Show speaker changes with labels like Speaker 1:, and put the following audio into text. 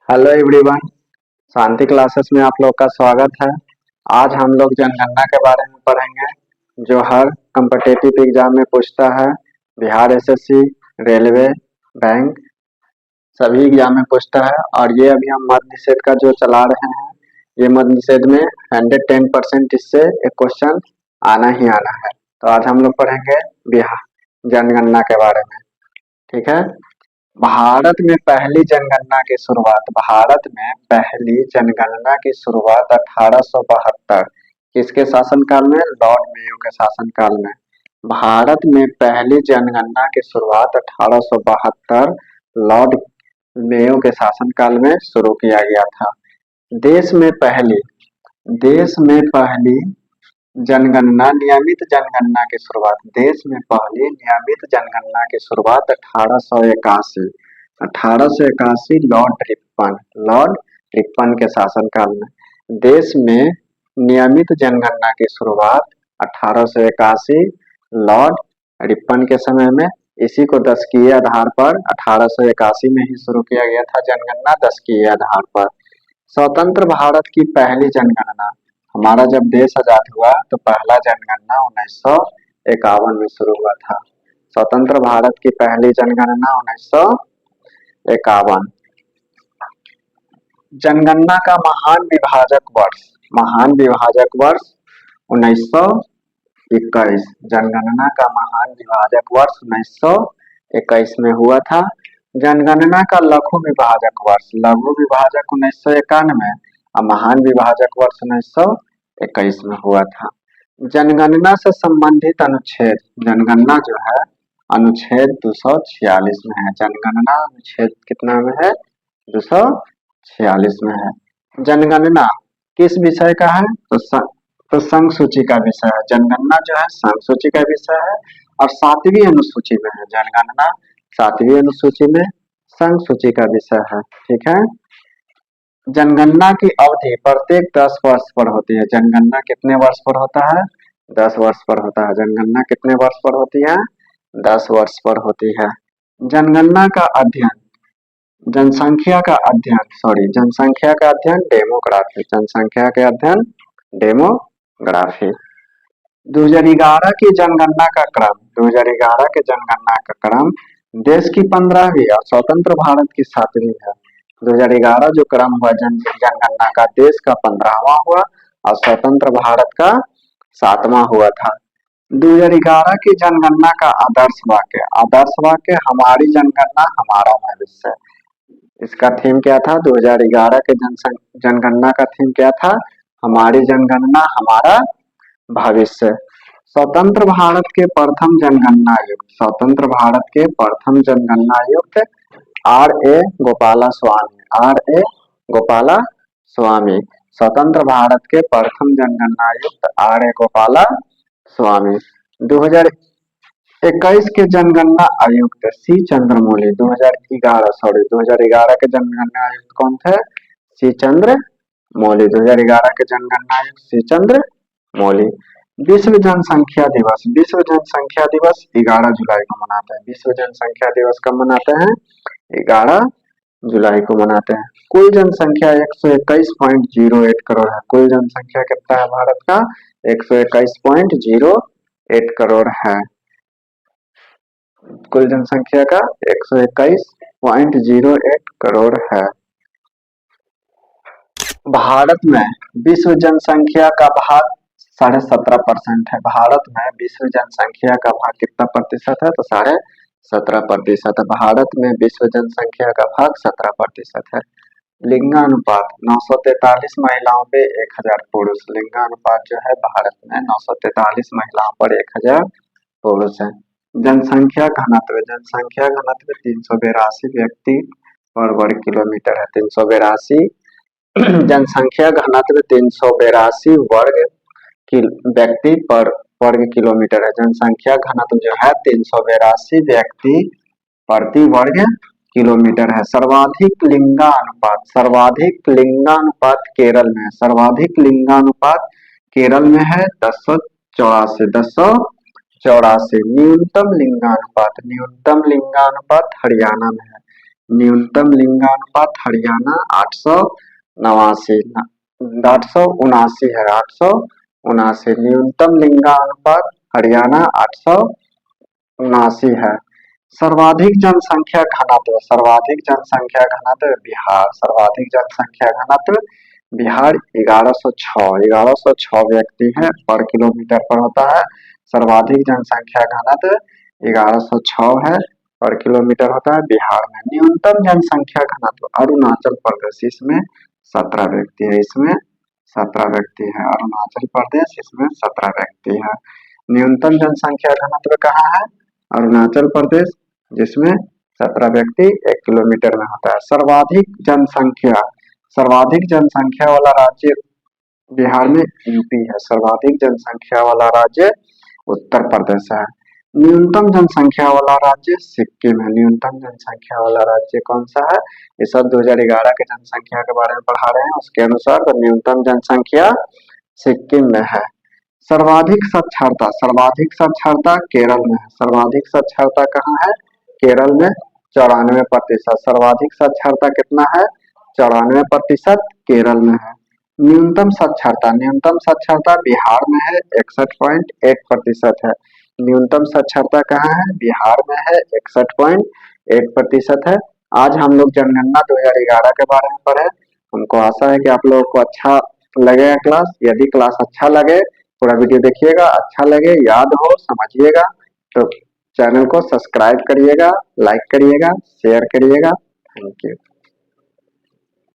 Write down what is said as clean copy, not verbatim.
Speaker 1: Hello everyone. शांति classes में आप लोग का स्वागत है। आज हम लोग जनगणना के बारे में पढ़ेंगे जो हर कम्पिटिटिव एग्जाम में पूछता है। बिहार एसएससी, रेलवे, बैंक सभी एग्जाम में पूछता है। और ये अभी हम मद निषेध का जो चला रहे हैं, ये मद निषेध में 110% इससे एक क्वेश्चन आना ही आना है। तो आज हम लोग पढ़ेंगे बिहार जनगणना के बारे में। ठीक है। भारत में पहली जनगणना की शुरुआत 1872 किसके शासनकाल में? लॉर्ड मेयो के शासनकाल में। भारत में पहली जनगणना की शुरुआत 1872 लॉर्ड मेयो के शासनकाल में शुरू किया गया था। देश में पहली जनगणना नियमित जनगणना की शुरुआत देश में पहली नियमित जनगणना की शुरुआत 1881 लॉर्ड रिपन के शासनकाल में। देश में नियमित जनगणना की शुरुआत 1881 लॉर्ड रिपन के समय में। इसी को दशकीय आधार पर 1881 में ही शुरू किया गया था जनगणना, दशकीय आधार पर। स्वतंत्र भारत की पहली जनगणना, हमारा जब देश आजाद हुआ तो पहला जनगणना 1951 में शुरू हुआ था। स्वतंत्र भारत की पहली जनगणना 1951। जनगणना का महान विभाजक वर्ष 1921। जनगणना का महान विभाजक वर्ष 1921 में हुआ था। जनगणना का लघु विभाजक 1991 और महान विभाजक वर्ष 1921 में हुआ था। जनगणना से संबंधित अनुच्छेद, जनगणना जो है अनुच्छेद 246 में है। जनगणना अनुच्छेद कितना में है? 246 में है। जनगणना किस विषय का है? तो संघ सूची का विषय है। जनगणना जो है संघ सूची का विषय है और 7वीं अनुसूची में है। जनगणना 7वीं अनुसूची में संघ सूची का विषय है। ठीक है। जनगणना की अवधि प्रत्येक 10 वर्ष पर होती है। जनगणना कितने वर्ष पर होता है? 10 वर्ष पर होता है। जनगणना कितने वर्ष पर होती है? 10 वर्ष पर होती है। जनगणना का अध्ययन, जनसंख्या का अध्ययन डेमोग्राफी, जनसंख्या के अध्ययन डेमोग्राफी। 2011 की जनगणना का क्रम, 2011 के जनगणना का क्रम देश की 15वीं और स्वतंत्र भारत की 7वीं है। 2011 जो क्रम हुआ जनगणना का, देश का 15वां हुआ और स्वतंत्र भारत का 7वां हुआ था। 2011 की जनगणना का आदर्श वाक्य हमारी जनगणना हमारा भविष्य। इसका थीम क्या था? 2011 के जनगणना का थीम क्या था? हमारी जनगणना हमारा भविष्य। स्वतंत्र भारत के प्रथम जनगणना आयुक्त R.A. गोपाला स्वामी। स्वतंत्र भारत के प्रथम जनगणना आयुक्त R.A. गोपाला स्वामी। 2021 के जनगणना आयुक्त C. चंद्रमौली। 2011 के जनगणना आयुक्त कौन थे? C. चंद्रमौली। 2011 के जनगणना आयुक्त C. चंद्रमौली। विश्व जनसंख्या दिवस 11 जुलाई को मनाते हैं। विश्व जनसंख्या दिवस कब मनाते हैं? 11 जुलाई को मनाते हैं। कुल जनसंख्या 121.08 करोड़ है। कुल जनसंख्या कितना है भारत का? 121.08 करोड़ है। कुल जनसंख्या का 121.08 करोड़ है। भारत में विश्व जनसंख्या का भाग 17.5% है। भारत में विश्व जनसंख्या का भाग कितना प्रतिशत है? तो 17.5%। भारत में विश्व जनसंख्या का भाग 17% है। लिंगानुपात 943 महिलाओं पे 1000 पुरुष। लिंगानुपात जो है भारत में 943 महिलाओं पर 1000 पुरुष है। जनसंख्या घनत्व 382 व्यक्ति पर वर्ग किलोमीटर है। 382 जनसंख्या घनत्व 382 व्यक्ति पर वर्ग किलोमीटर है। जनसंख्या घनत्व जो है 382 व्यक्ति प्रति वर्ग किलोमीटर है। सर्वाधिक लिंगानुपात केरल में है। सर्वाधिक लिंगानुपात केरल में है 1084। न्यूनतम लिंगानुपात हरियाणा में है। न्यूनतम लिंगानुपात हरियाणा 889, 879 है, 879 न्यूनतम लिंगानुपात हरियाणा 879 है। सर्वाधिक जनसंख्या घनत्व, सर्वाधिक जनसंख्या घनत्व बिहार, सर्वाधिक जनसंख्या घनत्व बिहार 1106 व्यक्ति है पर किलोमीटर पर होता है। सर्वाधिक जनसंख्या घनत्व 1106 है पर किलोमीटर होता है बिहार में। न्यूनतम जनसंख्या घनत्व अरुणाचल प्रदेश, इसमें 17 व्यक्ति है, इसमें 17 व्यक्ति है। अरुणाचल प्रदेश, इसमें 17 व्यक्ति है। न्यूनतम जनसंख्या घनत्व कहाँ है? अरुणाचल प्रदेश, जिसमें 17 व्यक्ति 1 किलोमीटर में होता है। सर्वाधिक जनसंख्या वाला राज्य बिहार में यूपी है। सर्वाधिक जनसंख्या वाला राज्य उत्तर प्रदेश है। न्यूनतम जनसंख्या वाला राज्य सिक्किम है। न्यूनतम जनसंख्या वाला राज्य कौन सा है? ये सब 2011 के जनसंख्या के बारे में पढ़ा रहे हैं, उसके अनुसार तो न्यूनतम जनसंख्या सिक्किम में है। सर्वाधिक साक्षरता, सर्वाधिक साक्षरता केरल में है। सर्वाधिक साक्षरता कहाँ है? केरल में 94%। सर्वाधिक साक्षरता कितना है? 94% केरल में है। न्यूनतम साक्षरता बिहार में है, 61.8% है। न्यूनतम साक्षरता कहाँ है? बिहार में है, 61.8% है। आज हम लोग जनगणना 2011 के बारे में पढ़े। हमको आशा है कि आप लोगों को अच्छा लगेगा क्लास। यदि क्लास अच्छा लगे पूरा वीडियो देखिएगा, अच्छा लगे, याद हो, समझिएगा तो चैनल को सब्सक्राइब करिएगा, लाइक करिएगा, शेयर करिएगा। Thank you.